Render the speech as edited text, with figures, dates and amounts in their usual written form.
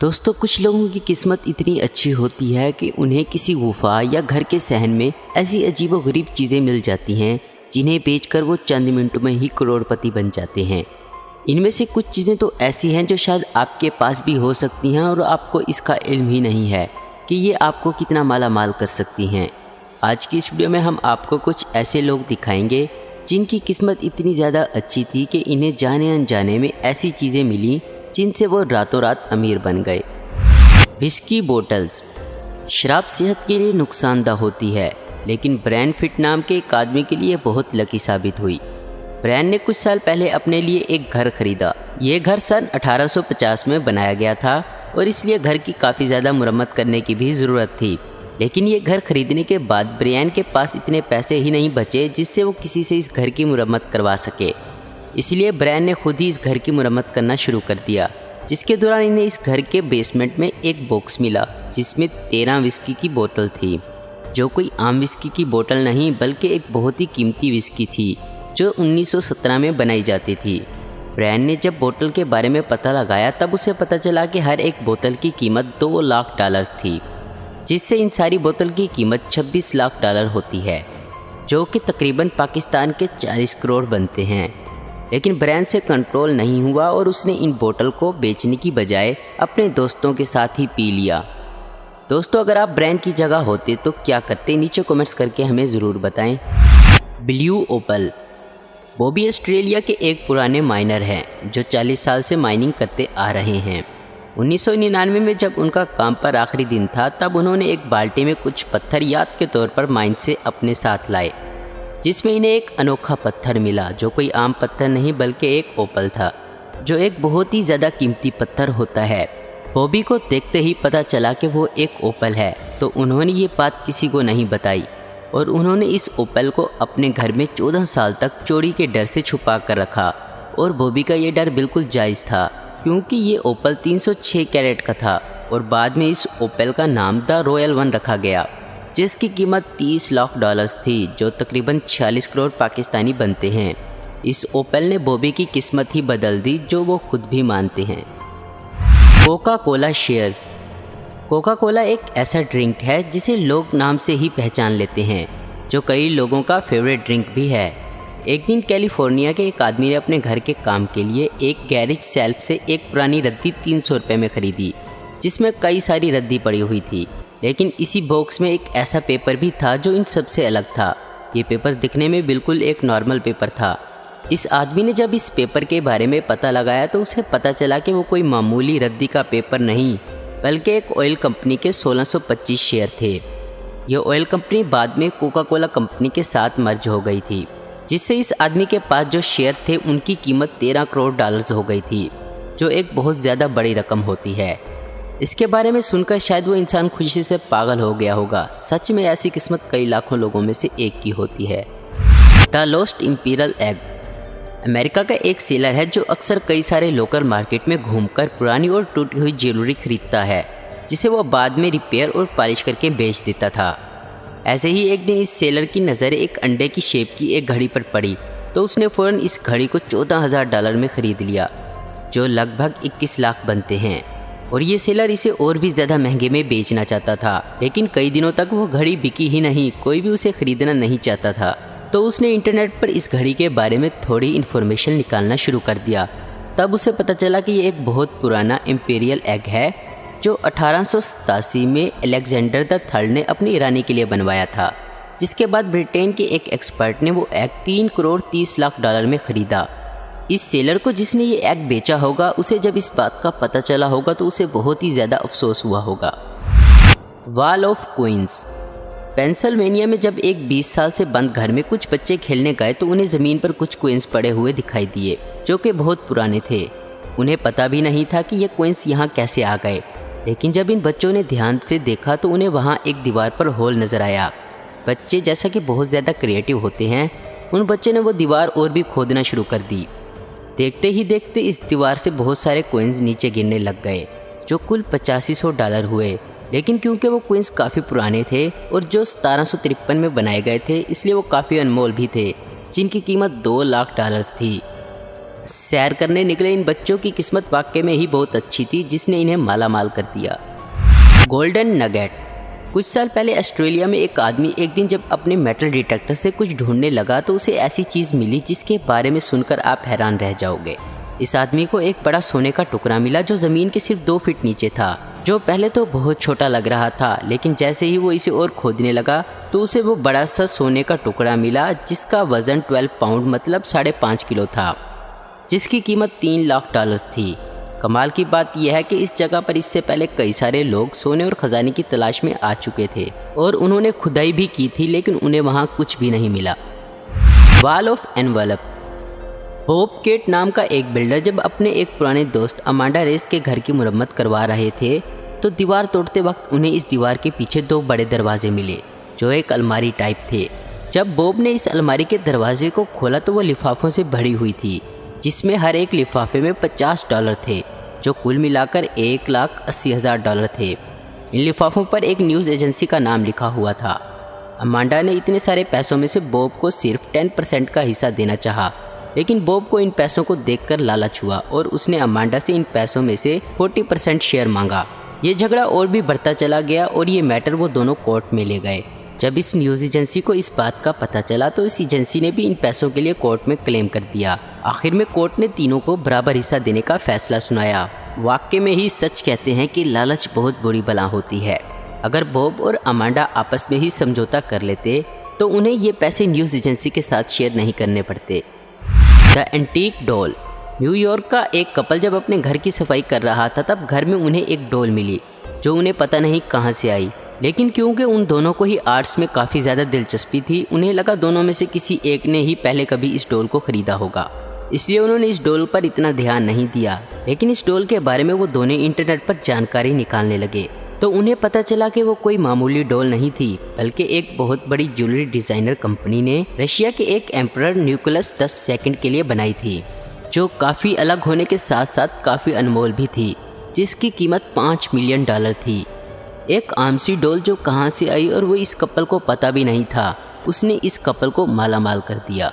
दोस्तों, कुछ लोगों की किस्मत इतनी अच्छी होती है कि उन्हें किसी गुफा या घर के सहन में ऐसी अजीबोगरीब चीज़ें मिल जाती हैं जिन्हें बेचकर वो चंद मिनटों में ही करोड़पति बन जाते हैं। इनमें से कुछ चीज़ें तो ऐसी हैं जो शायद आपके पास भी हो सकती हैं और आपको इसका इल्म ही नहीं है कि ये आपको कितना माला माल कर सकती हैं। आज की इस वीडियो में हम आपको कुछ ऐसे लोग दिखाएंगे जिनकी किस्मत इतनी ज़्यादा अच्छी थी कि इन्हें जाने अनजाने में ऐसी चीज़ें मिली जिनसे वो रातों रात अमीर बन गए। Whisky bottles. शराब सेहत के लिए नुकसानदा होती है, लेकिन ब्रैन फिट नाम के एक आदमी के लिए बहुत लकी साबित हुई। ब्रैन ने कुछ साल पहले अपने लिए एक घर खरीदा। ये घर सन 1850 में बनाया गया था और इसलिए घर की काफ़ी ज़्यादा मुरम्मत करने की भी ज़रूरत थी। लेकिन ये घर खरीदने के बाद ब्रैन के पास इतने पैसे ही नहीं बचे जिससे वो किसी से इस घर की मुरम्मत करवा सके। इसलिए ब्रैन ने खुद ही इस घर की मुरम्मत करना शुरू कर दिया, जिसके दौरान इन्हें इस घर के बेसमेंट में एक बॉक्स मिला जिसमें 13 विस्की की बोतल थी, जो कोई आम विस्की की बोतल नहीं बल्कि एक बहुत ही कीमती विस्की थी जो 1917 में बनाई जाती थी। ब्रैन ने जब बोतल के बारे में पता लगाया तब उसे पता चला कि हर एक बोतल की कीमत $2 लाख थी, जिससे इन सारी बोतल की कीमत $26 लाख होती है, जो कि तकरीबन पाकिस्तान के 40 करोड़ बनते हैं। लेकिन ब्रैन से कंट्रोल नहीं हुआ और उसने इन बोतल को बेचने की बजाय अपने दोस्तों के साथ ही पी लिया। दोस्तों, अगर आप ब्रैन की जगह होते तो क्या करते, नीचे कमेंट्स करके हमें ज़रूर बताएं। ब्लू ओपल। बॉबी ऑस्ट्रेलिया के एक पुराने माइनर हैं जो 40 साल से माइनिंग करते आ रहे हैं। 1999 में जब उनका काम पर आखिरी दिन था तब उन्होंने एक बाल्टी में कुछ पत्थर याद के तौर पर माइन से अपने साथ लाए, जिसमें इन्हें एक अनोखा पत्थर मिला जो कोई आम पत्थर नहीं बल्कि एक ओपल था, जो एक बहुत ही ज़्यादा कीमती पत्थर होता है। बॉबी को देखते ही पता चला कि वो एक ओपल है, तो उन्होंने ये बात किसी को नहीं बताई और उन्होंने इस ओपल को अपने घर में 14 साल तक चोरी के डर से छुपा कर रखा। और बॉबी का ये डर बिल्कुल जायज़ था, क्योंकि ये ओपल 306 कैरेट का था और बाद में इस ओपल का नाम द रॉयल वन रखा गया, जिसकी कीमत $30 लाख थी, जो तकरीबन 46 करोड़ पाकिस्तानी बनते हैं। इस ओपल ने बॉबी की किस्मत ही बदल दी, जो वो खुद भी मानते हैं। Coca Cola shares. Coca Cola एक ऐसा ड्रिंक है जिसे लोग नाम से ही पहचान लेते हैं, जो कई लोगों का फेवरेट ड्रिंक भी है। एक दिन कैलिफोर्निया के एक आदमी ने अपने घर के काम के लिए एक गैरेज सेल्फ से एक पुरानी रद्दी $300 में ख़रीदी, जिसमें कई सारी रद्दी पड़ी हुई थी। लेकिन इसी बॉक्स में एक ऐसा पेपर भी था जो इन सबसे अलग था। ये पेपर दिखने में बिल्कुल एक नॉर्मल पेपर था। इस आदमी ने जब इस पेपर के बारे में पता लगाया तो उसे पता चला कि वो कोई मामूली रद्दी का पेपर नहीं बल्कि एक ऑयल कंपनी के 1625 शेयर थे। ये ऑयल कंपनी बाद में कोका कोला कंपनी के साथ मर्ज हो गई थी, जिससे इस आदमी के पास जो शेयर थे उनकी कीमत $13 करोड़ हो गई थी, जो एक बहुत ज़्यादा बड़ी रकम होती है। इसके बारे में सुनकर शायद वो इंसान खुशी से पागल हो गया होगा। सच में ऐसी किस्मत कई लाखों लोगों में से एक की होती है। The lost imperial egg. America का एक सेलर है जो अक्सर कई सारे लोकल मार्केट में घूमकर पुरानी और टूटी हुई ज्वेलरी खरीदता है, जिसे वो बाद में रिपेयर और पॉलिश करके बेच देता था। ऐसे ही एक दिन इस सेलर की नज़र एक अंडे की शेप की एक घड़ी पर पड़ी, तो उसने फ़ौरन इस घड़ी को $14,000 में ख़रीद लिया, जो लगभग 21 लाख बनते हैं। और ये सेलर इसे और भी ज़्यादा महंगे में बेचना चाहता था, लेकिन कई दिनों तक वो घड़ी बिकी ही नहीं, कोई भी उसे ख़रीदना नहीं चाहता था। तो उसने इंटरनेट पर इस घड़ी के बारे में थोड़ी इन्फॉर्मेशन निकालना शुरू कर दिया। तब उसे पता चला कि ये एक बहुत पुराना इंपीरियल एग है जो 1887 में अलेक्जेंडर द थर्ड ने अपनी रानी के लिए बनवाया था, जिसके बाद ब्रिटेन के एक एक्सपर्ट ने वो एग $3 करोड़ 30 लाख में ख़रीदा। इस सेलर को जिसने ये एग बेचा होगा, उसे जब इस बात का पता चला होगा तो उसे बहुत ही ज़्यादा अफसोस हुआ होगा। Wall of queen's. पेंसिल्वेनिया में जब एक 20 साल से बंद घर में कुछ बच्चे खेलने गए तो उन्हें ज़मीन पर कुछ क्वींस पड़े हुए दिखाई दिए, जो कि बहुत पुराने थे। उन्हें पता भी नहीं था कि ये क्वींस यहाँ कैसे आ गए, लेकिन जब इन बच्चों ने ध्यान से देखा तो उन्हें वहाँ एक दीवार पर होल नज़र आया। बच्चे जैसा कि बहुत ज़्यादा क्रिएटिव होते हैं, उन बच्चों ने वो दीवार और भी खोदना शुरू कर दी। देखते ही देखते इस दीवार से बहुत सारे कॉइन्स नीचे गिरने लग गए, जो कुल $8500 हुए। लेकिन क्योंकि वो कॉइन्स काफ़ी पुराने थे और जो 1753 में बनाए गए थे, इसलिए वो काफ़ी अनमोल भी थे, जिनकी कीमत $2 लाख थी। सैर करने निकले इन बच्चों की किस्मत वाकई में ही बहुत अच्छी थी, जिसने इन्हें माला माल कर दिया। Golden nugget. कुछ साल पहले ऑस्ट्रेलिया में एक आदमी एक दिन जब अपने मेटल डिटेक्टर से कुछ ढूंढने लगा तो उसे ऐसी चीज़ मिली जिसके बारे में सुनकर आप हैरान रह जाओगे। इस आदमी को एक बड़ा सोने का टुकड़ा मिला जो ज़मीन के सिर्फ 2 फीट नीचे था, जो पहले तो बहुत छोटा लग रहा था, लेकिन जैसे ही वो इसे और खोदने लगा तो उसे वो बड़ा सा सोने का टुकड़ा मिला जिसका वज़न 12 पाउंड मतलब 5.5 किलो था, जिसकी कीमत $3 लाख थी। कमाल की बात यह है कि इस जगह पर इससे पहले कई सारे लोग सोने और खजाने की तलाश में आ चुके थे और उन्होंने खुदाई भी की थी, लेकिन उन्हें वहाँ कुछ भी नहीं मिला। Wall of envelope. Bobcat नाम का एक बिल्डर जब अपने एक पुराने दोस्त अमांडा रेस के घर की मुरम्मत करवा रहे थे तो दीवार तोड़ते वक्त उन्हें इस दीवार के पीछे 2 बड़े दरवाजे मिले जो एक अलमारी टाइप थे। जब बॉब ने इस अलमारी के दरवाजे को खोला तो वो लिफाफों से भरी हुई थी, जिसमें हर एक लिफाफे में $50 थे, जो कुल मिलाकर $1,80,000 थे। इन लिफाफों पर एक न्यूज़ एजेंसी का नाम लिखा हुआ था। अमांडा ने इतने सारे पैसों में से बॉब को सिर्फ 10% का हिस्सा देना चाहा, लेकिन बॉब को इन पैसों को देखकर लालच हुआ और उसने अमांडा से इन पैसों में से 40% शेयर मांगा। ये झगड़ा और भी बढ़ता चला गया और ये मैटर वो दोनों कोर्ट में ले गए। जब इस न्यूज़ एजेंसी को इस बात का पता चला तो इस एजेंसी ने भी इन पैसों के लिए कोर्ट में क्लेम कर दिया। आखिर में कोर्ट ने तीनों को बराबर हिस्सा देने का फैसला सुनाया। वाकई में ही सच कहते हैं कि लालच बहुत बुरी बला होती है। अगर बॉब और अमांडा आपस में ही समझौता कर लेते तो उन्हें ये पैसे न्यूज़ एजेंसी के साथ शेयर नहीं करने पड़ते। The antique doll. न्यूयॉर्क का एक कपल जब अपने घर की सफाई कर रहा था तब घर में उन्हें एक डॉल मिली जो उन्हें पता नहीं कहाँ से आई, लेकिन क्योंकि उन दोनों को ही आर्ट्स में काफ़ी ज़्यादा दिलचस्पी थी, उन्हें लगा दोनों में से किसी एक ने ही पहले कभी इस डॉल को ख़रीदा होगा, इसलिए उन्होंने इस डॉल पर इतना ध्यान नहीं दिया। लेकिन इस डॉल के बारे में वो दोनों इंटरनेट पर जानकारी निकालने लगे तो उन्हें पता चला कि वो कोई मामूली डॉल नहीं थी, बल्कि एक बहुत बड़ी ज्वेलरी डिज़ाइनर कंपनी ने रशिया के एक एम्परर निकोलस 10 के लिए बनाई थी, जो काफ़ी अलग होने के साथ साथ काफ़ी अनमोल भी थी, जिसकी कीमत $5 मिलियन थी। एक आम सी डॉल जो कहाँ से आई और वो इस कपल को पता भी नहीं था, उसने इस कपल को माला माल कर दिया।